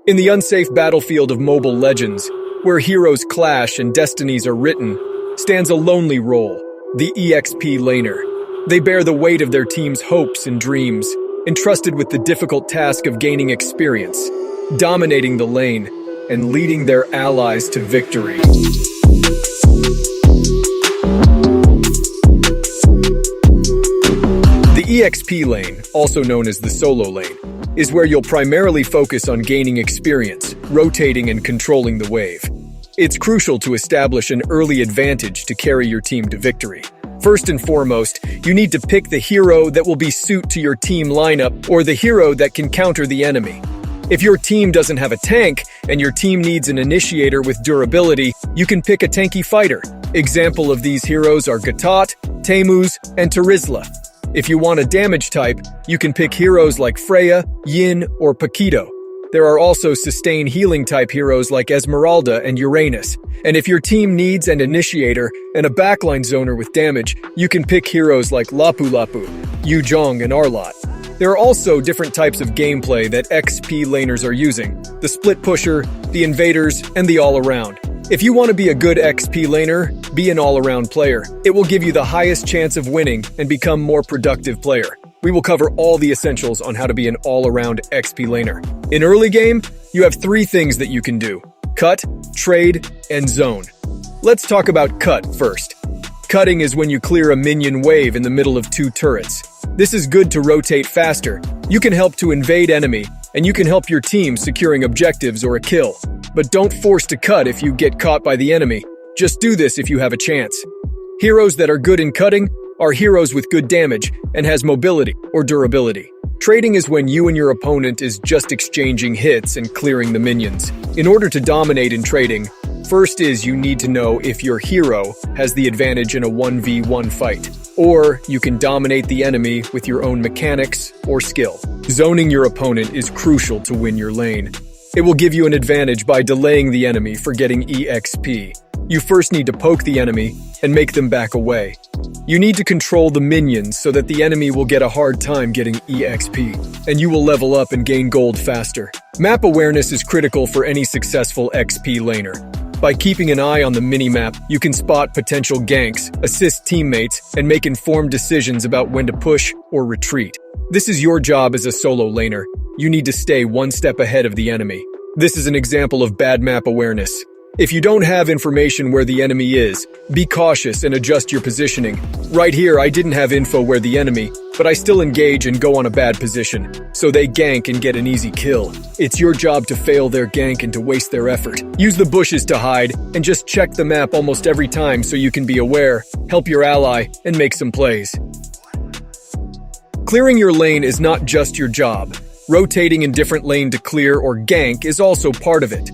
In the unsafe battlefield of Mobile Legends, where heroes clash and destinies are written, stands a lonely role, the EXP laner. They bear the weight of their team's hopes and dreams, entrusted with the difficult task of gaining experience, dominating the lane, and leading their allies to victory. The EXP lane, also known as the solo lane, is where you'll primarily focus on gaining experience, rotating and controlling the wave. It's crucial to establish an early advantage to carry your team to victory. First and foremost, you need to pick the hero that will be suited to your team lineup or the hero that can counter the enemy. If your team doesn't have a tank and your team needs an initiator with durability, you can pick a tanky fighter. Example of these heroes are Gatot, Tammuz, and Terizla. If you want a damage type, you can pick heroes like Freya, Yin, or Paquito. There are also sustain healing type heroes like Esmeralda and Uranus. And if your team needs an initiator and a backline zoner with damage, you can pick heroes like Lapu Lapu, Yuzhong, and Arlott. There are also different types of gameplay that XP laners are using: the split pusher, the invaders, and the all-around. If you want to be a good XP laner, be an all-around player. It will give you the highest chance of winning and become a more productive player. We will cover all the essentials on how to be an all-around XP laner. In early game, you have 3 things that you can do: cut, trade, and zone. Let's talk about cut first. Cutting is when you clear a minion wave in the middle of 2 turrets. This is good to rotate faster. You can help to invade enemy, and you can help your team securing objectives or a kill. But don't force to cut if you get caught by the enemy. Just do this if you have a chance. Heroes that are good in cutting are heroes with good damage and has mobility or durability. Trading is when you and your opponent is just exchanging hits and clearing the minions. In order to dominate in trading, first is you need to know if your hero has the advantage in a 1v1 fight, or you can dominate the enemy with your own mechanics or skill. Zoning your opponent is crucial to win your lane. It will give you an advantage by delaying the enemy for getting EXP. You first need to poke the enemy and make them back away. You need to control the minions so that the enemy will get a hard time getting EXP, and you will level up and gain gold faster. Map awareness is critical for any successful XP laner. By keeping an eye on the minimap, you can spot potential ganks, assist teammates, and make informed decisions about when to push or retreat. This is your job as a solo laner. You need to stay one step ahead of the enemy. This is an example of bad map awareness. If you don't have information where the enemy is, be cautious and adjust your positioning. Right here, I didn't have info where the enemy, but I still engage and go on a bad position, so they gank and get an easy kill. It's your job to fail their gank and to waste their effort. Use the bushes to hide, and just check the map almost every time so you can be aware, help your ally, and make some plays. Clearing your lane is not just your job. Rotating in different lane to clear or gank is also part of it.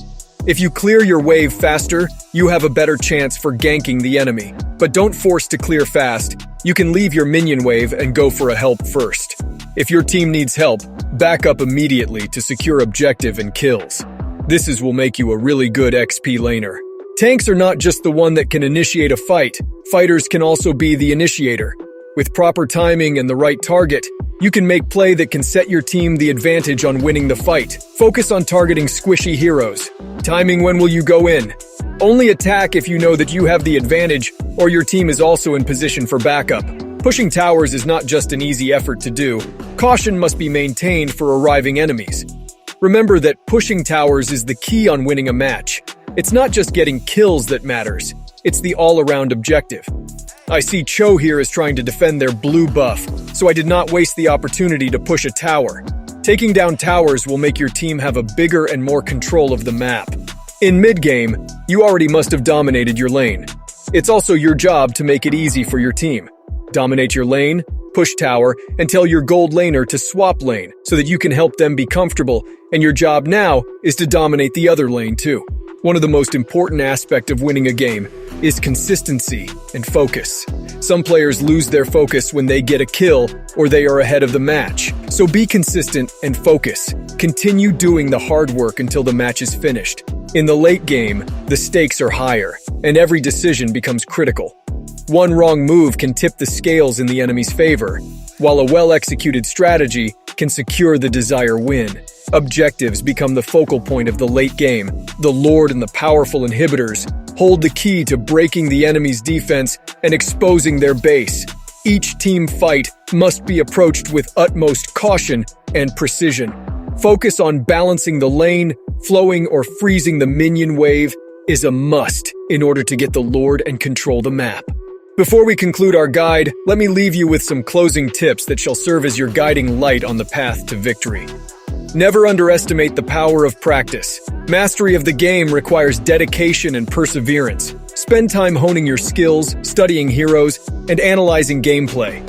If you clear your wave faster, you have a better chance for ganking the enemy. But don't force to clear fast. You can leave your minion wave and go for a help first. If your team needs help, back up immediately to secure objective and kills. This will make you a really good XP laner. Tanks are not just the one that can initiate a fight. Fighters can also be the initiator. With proper timing and the right target, you can make play that can set your team the advantage on winning the fight. Focus on targeting squishy heroes. Timing when will you go in. Only attack if you know that you have the advantage or your team is also in position for backup. Pushing towers is not just an easy effort to do. Caution must be maintained for arriving enemies. Remember that pushing towers is the key on winning a match. It's not just getting kills that matters. It's the all-around objective. I see Cho here is trying to defend their blue buff, so I did not waste the opportunity to push a tower. Taking down towers will make your team have a bigger and more control of the map. In mid-game, you already must have dominated your lane. It's also your job to make it easy for your team. Dominate your lane, push tower, and tell your gold laner to swap lane so that you can help them be comfortable, and your job now is to dominate the other lane too. One of the most important aspects of winning a game is consistency and focus. Some players lose their focus when they get a kill or they are ahead of the match. So be consistent and focus. Continue doing the hard work until the match is finished. In the late game, the stakes are higher, and every decision becomes critical. One wrong move can tip the scales in the enemy's favor, while a well-executed strategy can secure the desired win. Objectives become the focal point of the late game. The Lord and the powerful inhibitors hold the key to breaking the enemy's defense and exposing their base. Each team fight must be approached with utmost caution and precision. Focus on balancing the lane, flowing or freezing the minion wave is a must in order to get the Lord and control the map. Before we conclude our guide, let me leave you with some closing tips that shall serve as your guiding light on the path to victory. Never underestimate the power of practice. Mastery of the game requires dedication and perseverance. Spend time honing your skills, studying heroes, and analyzing gameplay.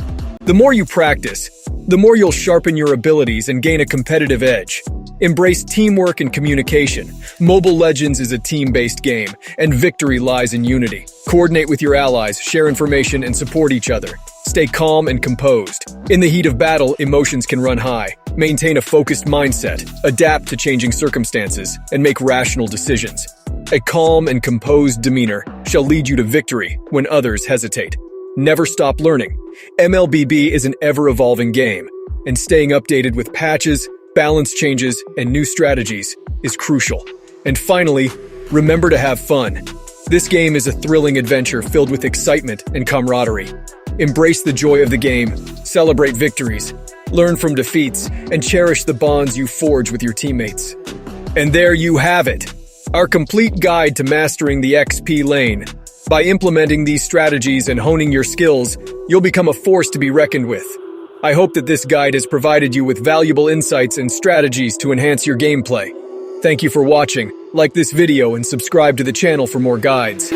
The more you practice, the more you'll sharpen your abilities and gain a competitive edge. Embrace teamwork and communication. Mobile Legends is a team-based game, and victory lies in unity. Coordinate with your allies, share information, and support each other. Stay calm and composed. In the heat of battle, emotions can run high. Maintain a focused mindset, adapt to changing circumstances, and make rational decisions. A calm and composed demeanor shall lead you to victory when others hesitate. Never stop learning. MLBB is an ever-evolving game, and staying updated with patches, balance changes, and new strategies is crucial. And finally, remember to have fun. This game is a thrilling adventure filled with excitement and camaraderie. Embrace the joy of the game, celebrate victories, learn from defeats, and cherish the bonds you forge with your teammates. And there you have it, our complete guide to mastering the XP lane. By implementing these strategies and honing your skills, you'll become a force to be reckoned with. I hope that this guide has provided you with valuable insights and strategies to enhance your gameplay. Thank you for watching. Like this video and subscribe to the channel for more guides.